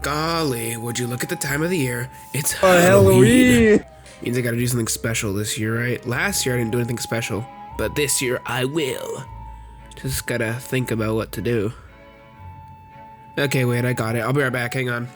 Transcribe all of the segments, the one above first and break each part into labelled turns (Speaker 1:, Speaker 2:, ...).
Speaker 1: Golly, would you look at the time of the year? It's
Speaker 2: Halloween.
Speaker 1: Halloween. Means I gotta do something special this year, right? Last year I didn't do anything special, but this year I will. Just gotta think about what to do. Okay, wait, I got it. I'll be right back, hang on.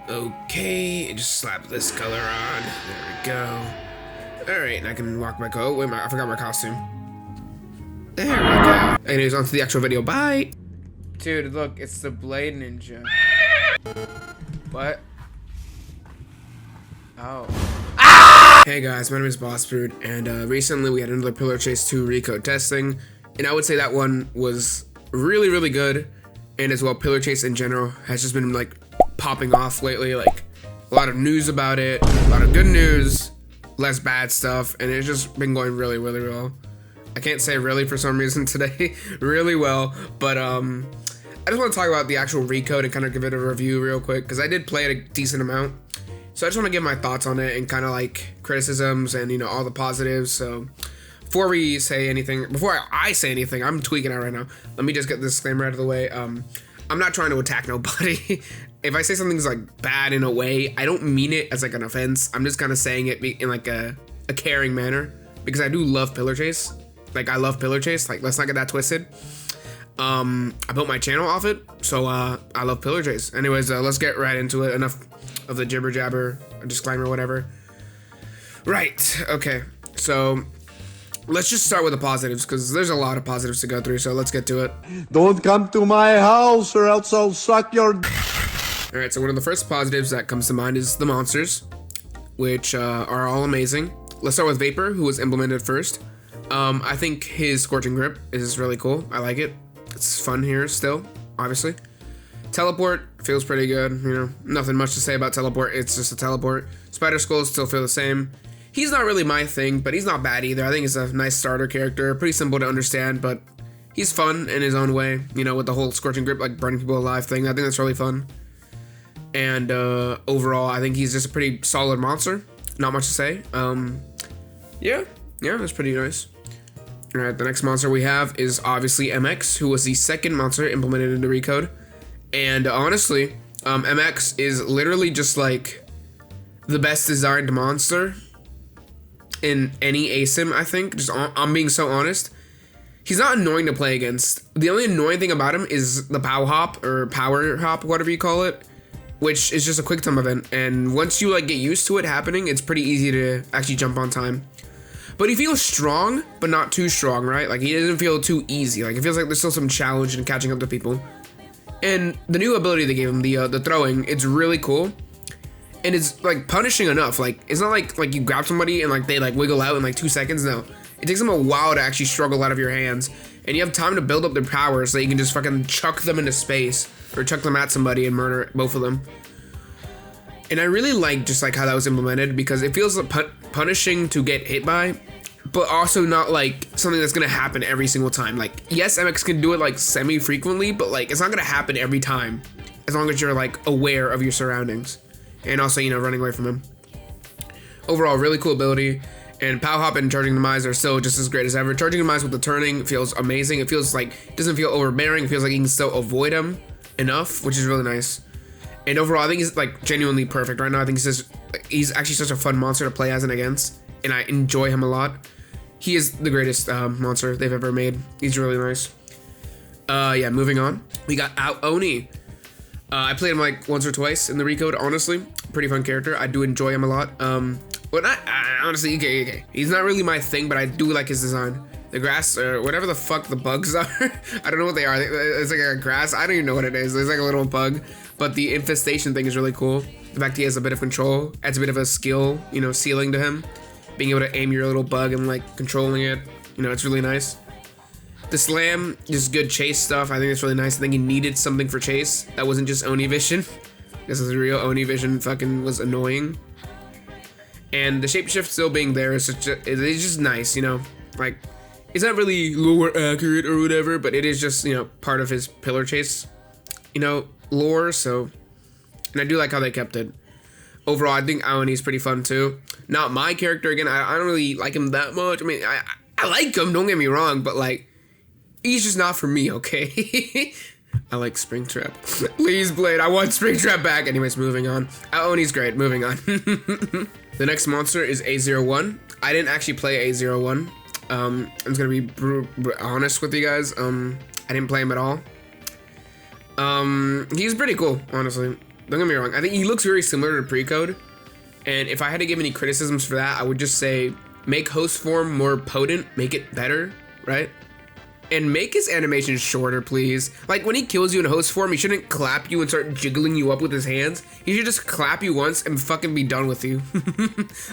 Speaker 1: Okay, just slap this color on. There we go. Alright, and I can walk my coat. Wait, I forgot my costume. There we go. Anyways, on to the actual video. Bye!
Speaker 2: Dude, look, it's the Blade Ninja. What? Oh.
Speaker 1: Hey guys, my name is Boss Brood, and recently we had another Pillar Chase 2 Recode testing, and I would say that one was really, really good, and as well, Pillar Chase in general has just been like popping off lately, like a lot of news about it, a lot of good news, less bad stuff, and it's just been going really, really well. I can't say really for some reason today, really well, but I just want to talk about the actual Recode and kind of give it a review real quick, because I did play it a decent amount. So I just want to give my thoughts on it and kind of like criticisms and, you know, all the positives. So before we say anything, before I say anything, I'm tweaking out right now. Let me just get this disclaimer out of the way. I'm not trying to attack nobody. If I say something's like bad in a way, I don't mean it as like an offense. I'm just kind of saying it in like a caring manner, because I do love Pillar Chase. Like, I love Pillar Chase. Like, let's not get that twisted. I built my channel off it, so I love Pillar Chase. Anyways, let's get right into it. Enough of the jibber jabber, disclaimer, whatever. Right, okay, so let's just start with the positives, because there's a lot of positives to go through, so let's get to it.
Speaker 3: Don't come to my house or else I'll suck your
Speaker 1: Alright, so one of the first positives that comes to mind is the monsters, which are all amazing. Let's start with Vapor, who was implemented first. I think his Scorching Grip is really cool. I like it. It's fun here still, obviously. Teleport feels pretty good, you know, nothing much to say about Teleport, it's just a teleport. Spider Skulls still feel the same. He's not really my thing, but he's not bad either. I think he's a nice starter character, pretty simple to understand, but he's fun in his own way, you know, with the whole Scorching Grip, like burning people alive thing. I think that's really fun. And overall, I think he's just a pretty solid monster. Not much to say. Yeah, that's pretty nice. Alright, the next monster we have is obviously MX, who was the second monster implemented into Recode. And honestly, MX is literally just like the best designed monster in any ASIM, I think. I'm being so honest. He's not annoying to play against. The only annoying thing about him is the power hop, whatever you call it, which is just a quick time event. And once you like get used to it happening, it's pretty easy to actually jump on time. But he feels strong, but not too strong, right? Like, he doesn't feel too easy. Like, it feels like there's still some challenge in catching up to people. And the new ability they gave him, the throwing, it's really cool. And it's, like, punishing enough. Like, it's not like you grab somebody and, like, they, like, wiggle out in, like, 2 seconds. No. It takes them a while to actually struggle out of your hands. And you have time to build up their power so that you can just fucking chuck them into space. Or chuck them at somebody and murder both of them. And I really like just like how that was implemented, because it feels like punishing to get hit by, but also not like something that's gonna happen every single time. Like, yes, MX can do it like semi-frequently, but like it's not gonna happen every time, as long as you're like aware of your surroundings, and also, you know, running away from him. Overall, really cool ability, and Pow Hop and Charging Demise are still just as great as ever. Charging Demise with the turning feels amazing. It feels like, it doesn't feel overbearing. It feels like you can still avoid him enough, which is really nice. And overall, I think he's like genuinely perfect right now. I think he's actually such a fun monster to play as and against, and I enjoy him a lot. He is the greatest monster they've ever made. He's really nice. Yeah, moving on. We got Oni. I played him like once or twice in the Recode, honestly. Pretty fun character. I do enjoy him a lot. Well, honestly, okay. He's not really my thing, but I do like his design. The grass, or whatever the fuck the bugs are. I don't know what they are. It's like a grass. I don't even know what it is. It's like a little bug. But the infestation thing is really cool. The fact he has a bit of control adds a bit of a skill, you know, ceiling to him. Being able to aim your little bug and like controlling it, you know, it's really nice. The slam, just good chase stuff. I think it's really nice. I think he needed something for chase that wasn't just Oni Vision. This is real. Oni Vision fucking was annoying. And the shapeshift still being there is it's just nice, you know. Like, it's not really lore accurate or whatever, but it is just, you know, part of his Pillar Chase, you know, lore. So, and I do like how they kept it. Overall, I think Aoni's pretty fun too. Not my character again. I don't really like him that much. I mean, I like him, don't get me wrong, but like, he's just not for me, okay? I like Springtrap. Please, Blade, I want Springtrap back. Anyways, moving on. Aoni's great, moving on. The next monster is A01. I didn't actually play A01. I'm just gonna be honest with you guys. I didn't play him at all. He's pretty cool, honestly. Don't get me wrong. I think he looks very similar to Recode. And if I had to give any criticisms for that, I would just say make host form more potent, make it better, right? And make his animation shorter, please. Like, when he kills you in host form, he shouldn't clap you and start jiggling you up with his hands. He should just clap you once and fucking be done with you.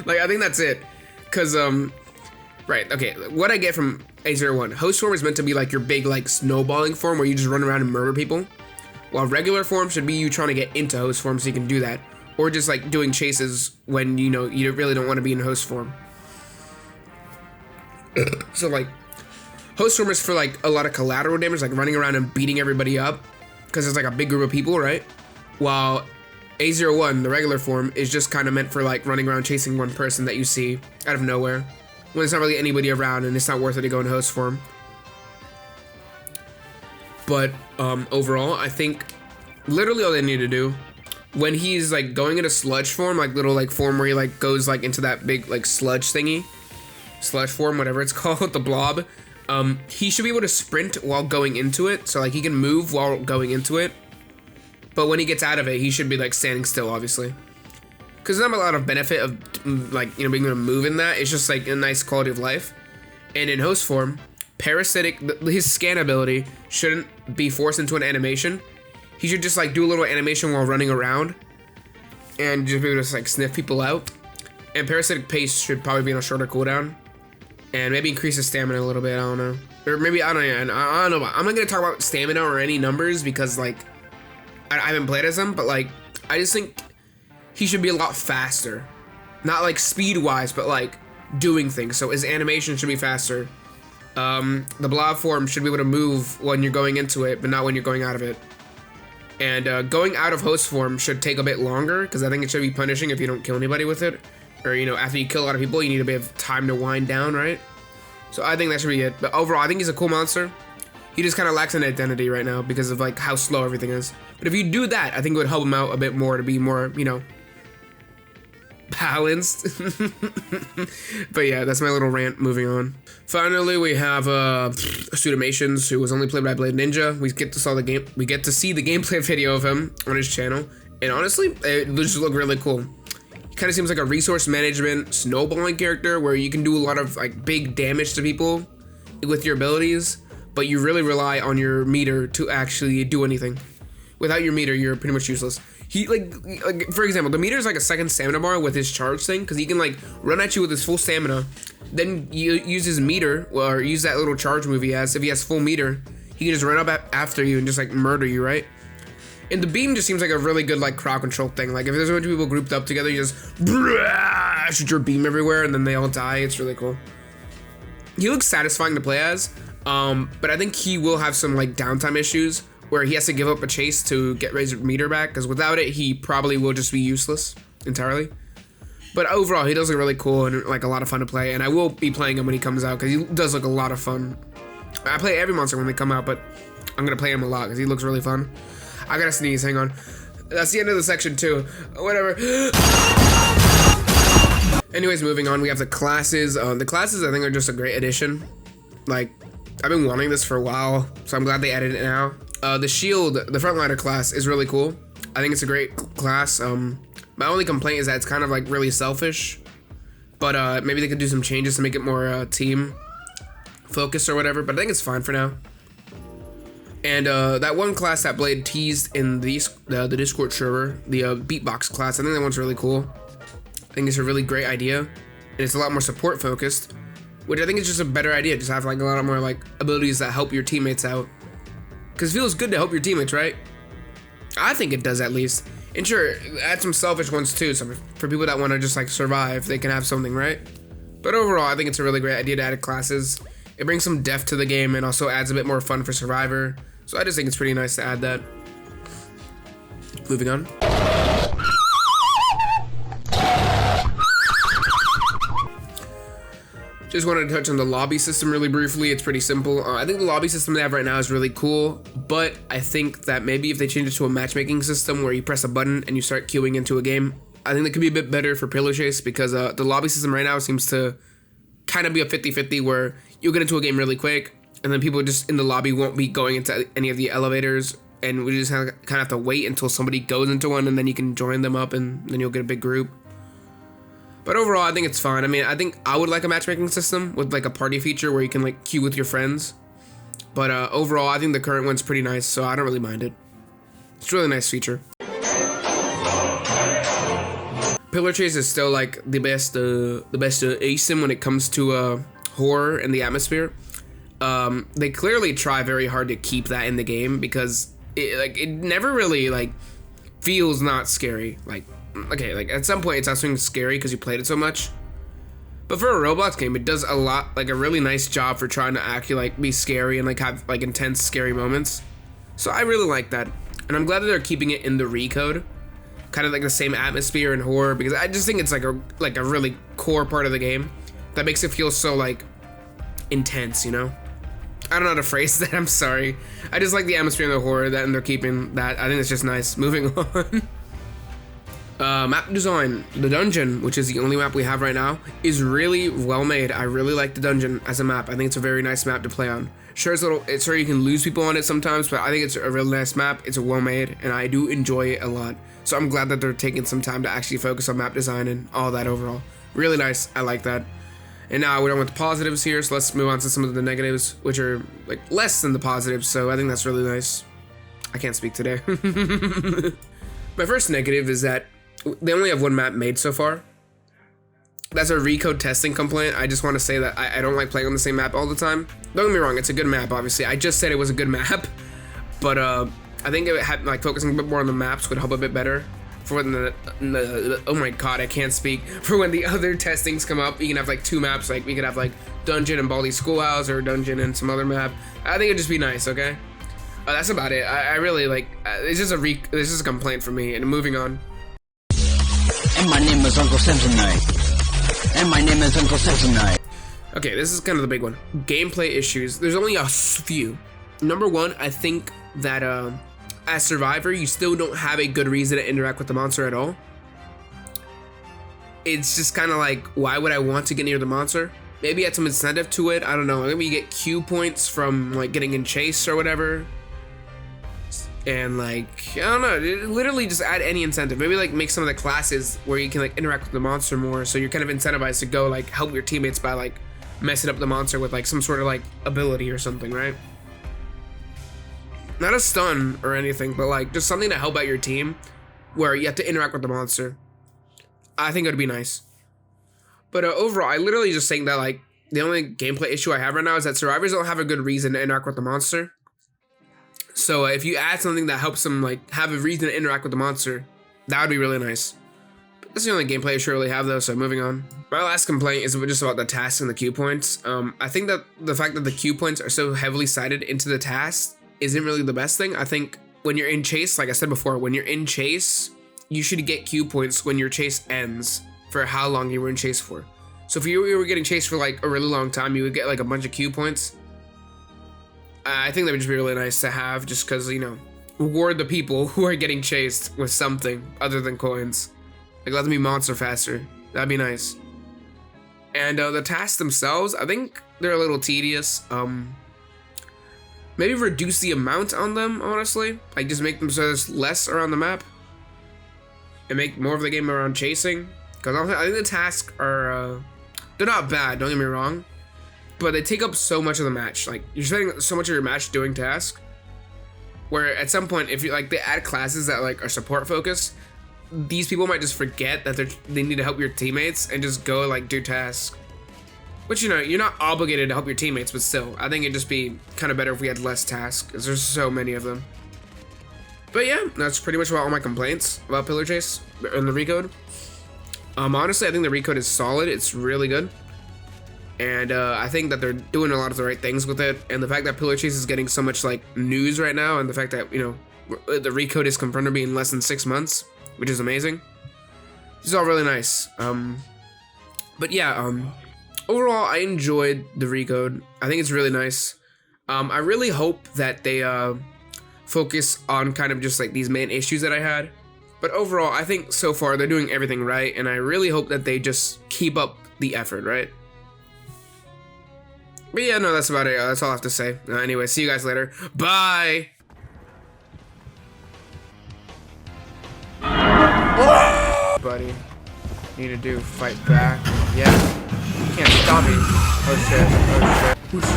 Speaker 1: Like, I think that's it. Cause, right, okay, what I get from A01, host form is meant to be like your big, like, snowballing form where you just run around and murder people. While regular form should be you trying to get into host form so you can do that. Or just, like, doing chases when, you know, you really don't want to be in host form. So, like, host form is for, like, a lot of collateral damage, like running around and beating everybody up, because it's like a big group of people, right? While A01, the regular form, is just kind of meant for, like, running around chasing one person that you see out of nowhere, when there's not really anybody around and it's not worth it to go in host form. But overall, I think literally all they need to do, when he's, like, going into sludge form, like, little, like, form where he, like, goes, like, into that big, like, sludge thingy, sludge form, whatever it's called, the blob, he should be able to sprint while going into it, so like he can move while going into it. But when he gets out of it, he should be like standing still, obviously. Because there's not a lot of benefit of like, you know, being able to move in that. It's just like a nice quality of life. And in host form, parasitic, his scan ability shouldn't be forced into an animation. He should just like do a little animation while running around and just be able to like sniff people out. And parasitic pace should probably be on a shorter cooldown. And maybe increase his stamina a little bit, I don't know. Or maybe, I don't know. I'm not gonna talk about stamina or any numbers because, like, I haven't played as him, but, like, I just think he should be a lot faster. Not, like, speed-wise, but, like, doing things. So his animation should be faster. The blob form should be able to move when you're going into it, but not when you're going out of it. And going out of host form should take a bit longer, because I think it should be punishing if you don't kill anybody with it. Or, you know, after you kill a lot of people, you need a bit of time to wind down, right? So I think that should be it. But overall, I think he's a cool monster. He just kind of lacks an identity right now because of, like, how slow everything is. But if you do that, I think it would help him out a bit more to be more, you know, balanced. But yeah, that's my little rant. Moving on. Finally, we have Pseudomations, who was only played by Blade Ninja. We get to see the gameplay video of him on his channel. And honestly, it just looked really cool. Kind of seems like a resource management snowballing character where you can do a lot of like big damage to people with your abilities, but you really rely on your meter to actually do anything. Without your meter, you're pretty much useless. He like for example, the meter is like a second stamina bar with his charge thing, because he can like run at you with his full stamina, then you use his meter or use that little charge move he has. If he has full meter, he can just run up after you and just like murder you, right? And the beam just seems like a really good like crowd control thing. Like if there's a bunch of people grouped up together, you just shoot your beam everywhere and then they all die. It's really cool. He looks satisfying to play as, but I think he will have some like downtime issues where he has to give up a chase to get his meter back, because without it, he probably will just be useless entirely. But overall, he does look really cool and like a lot of fun to play, and I will be playing him when he comes out because he does look a lot of fun. I play every monster when they come out, but I'm gonna play him a lot because he looks really fun. I gotta sneeze, hang on. That's the end of the section too. Whatever. Anyways, moving on, we have the classes. The classes I think are just a great addition. Like, I've been wanting this for a while, so I'm glad they added it now. The shield, the frontliner class is really cool. I think it's a great class. My only complaint is that it's kind of like really selfish, but maybe they could do some changes to make it more team focused or whatever, but I think it's fine for now. And that one class that Blade teased in the Discord server, the beatbox class, I think that one's really cool. I think it's a really great idea, and it's a lot more support focused, which I think is just a better idea. Just have like a lot more like abilities that help your teammates out, because it feels good to help your teammates, right? I think it does, at least. And sure, add some selfish ones too, so for people that want to just like survive, they can have something, right? But overall, I think it's a really great idea to add classes. It brings some depth to the game and also adds a bit more fun for Survivor. So I just think it's pretty nice to add that. Moving on. Just wanted to touch on the lobby system really briefly. It's pretty simple. I think the lobby system they have right now is really cool, but I think that maybe if they change it to a matchmaking system where you press a button and you start queuing into a game, I think that could be a bit better for pillow chase, because the lobby system right now seems to kind of be a 50-50 where you'll get into a game really quick and then people just in the lobby won't be going into any of the elevators, and we just kind of have to wait until somebody goes into one and then you can join them up and then you'll get a big group. But overall, I think it's fine. I mean, I think I would like a matchmaking system with like a party feature where you can like queue with your friends. But overall, I think the current one's pretty nice, so I don't really mind it. It's a really nice feature. Pillar chase is still like the best ASIM when it comes to horror and the atmosphere. They clearly try very hard to keep that in the game because it never really like feels not scary. Like, okay, like at some point it's actually scary because you played it so much. But for a Roblox game, it does a really nice job for trying to actually like be scary and like have like intense scary moments. So I really like that, and I'm glad that they're keeping it in the Recode, kind of like the same atmosphere and horror, because I just think it's like a really core part of the game that makes it feel so like intense, you know? I don't know how to phrase that, I'm sorry. I just like the atmosphere and the horror and they're keeping that. I think it's just nice. Moving on. Map design. The dungeon, which is the only map we have right now, is really well made. I really like the dungeon as a map. I think it's a very nice map to play on. Sure, it's sure you can lose people on it sometimes, but I think it's a really nice map. It's well made, and I do enjoy it a lot. So I'm glad that they're taking some time to actually focus on map design and all that overall. Really nice. I like that. And now we're done with the positives here, so let's move on to some of the negatives, which are like less than the positives. So I think that's really nice. I can't speak today. My first negative is that they only have one map made so far. That's a Recode testing complaint. I just want to say that I don't like playing on the same map all the time. Don't get me wrong, it's a good map, obviously. I just said it was a good map, but I think it had like focusing a bit more on the maps would help a bit better. For when the oh my god, I can't speak. For when the other testings come up, you can have like two maps. Like we could have like Dungeon and Baldi Schoolhouse, or Dungeon and some other map. I think it'd just be nice, okay? That's about it. I really like. It's just a complaint for me. And moving on.
Speaker 4: And my name is Uncle Samsonite. And my name is Uncle Samsonite.
Speaker 1: Okay, this is kind of the big one. Gameplay issues. There's only a few. Number one, I think that as Survivor, you still don't have a good reason to interact with the monster at all. It's just kind of like, why would I want to get near the monster? Maybe add some incentive to it. I don't know. Maybe you get Q points from like getting in chase or whatever. And like, I don't know, literally just add any incentive. Maybe like make some of the classes where you can like interact with the monster more, so you're kind of incentivized to go like help your teammates by like messing up the monster with like some sort of like ability or something, right? Not a stun or anything, but like just something to help out your team where you have to interact with the monster. I think it would be nice. But overall, I literally just saying that like the only gameplay issue I have right now is that survivors don't have a good reason to interact with the monster. So if you add something that helps them like have a reason to interact with the monster, that would be really nice. But that's the only gameplay issue I really have though, so moving on. My last complaint is just about the tasks and the Q points. I think that the fact that the Q points are so heavily cited into the tasks isn't really the best thing. I think when you're in chase, like I said before, when you're in chase, you should get Q points when your chase ends for how long you were in chase for. So if you were getting chased for like a really long time, you would get like a bunch of Q points. I think that would just be really nice to have, just because, you know, reward the people who are getting chased with something other than coins. Like, let them be monster faster. That'd be nice. And the tasks themselves, I think they're a little tedious. Maybe reduce the amount on them, honestly. Like, just make them so there's less around the map. And make more of the game around chasing. Because I think the tasks are, they're not bad, don't get me wrong. But they take up so much of the match. Like, you're spending so much of your match doing tasks, where at some point, if you like, they add classes that like are support focused, these people might just forget that they need to help your teammates and just go like do tasks. Which, you know, you're not obligated to help your teammates, but still, I think it'd just be kind of better if we had less tasks, because there's so many of them. But yeah, that's pretty much about all my complaints about Pillar Chase and the Recode. Honestly, I think the Recode is solid. It's really good. And I think that they're doing a lot of the right things with it. And the fact that Pillar Chase is getting so much like news right now, and the fact that, you know, the Recode is confirmed to be in less than 6 months, which is amazing. This is all really nice. But yeah, overall, I enjoyed the Recode. I think it's really nice. I really hope that they focus on kind of just like these main issues that I had. But overall, I think so far they're doing everything right, and I really hope that they just keep up the effort, right? But yeah, no, that's about it. That's all I have to say. Anyway, see you guys later. Bye!
Speaker 2: Buddy. Need to do fight back. Yeah. You can't stop me. Oh shit. Oh shit. Whoosh.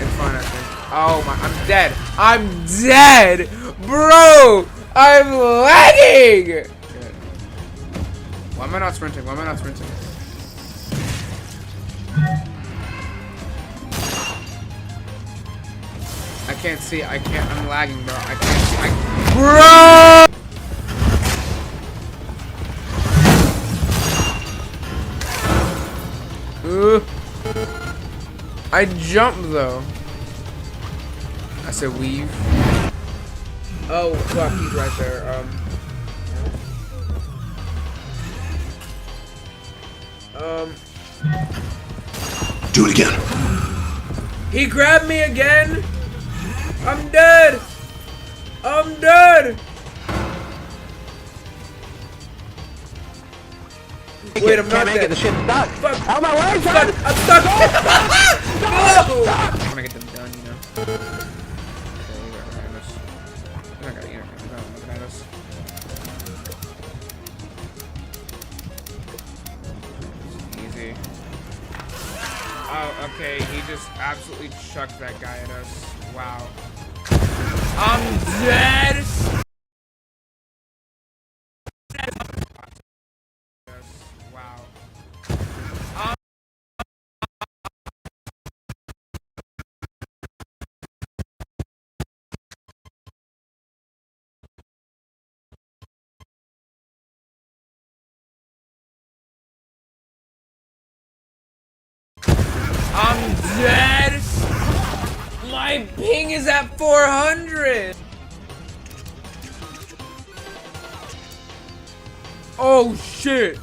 Speaker 2: It's fine, I think. Oh my, I'm dead. I'm dead! Bro! I'm lagging! Good. Why am I not sprinting? Why am I not sprinting? I can't see. I can't. I'm lagging, bro. I can't. Bro! I jumped though. I said weave. Oh fuck, he's right there.
Speaker 3: Do it again.
Speaker 2: He grabbed me again. I'm dead. I'm dead. Wait, I'm not dead.
Speaker 4: The shit stuck.
Speaker 2: Fuck.
Speaker 4: Out my way, son!
Speaker 2: I'm stuck. I'm gonna get them done, you know. Easy. Oh, okay. He just absolutely chucked that guy at us. Wow. I'm dead. Wow. I'm dead. My ping is at 400. Oh shit.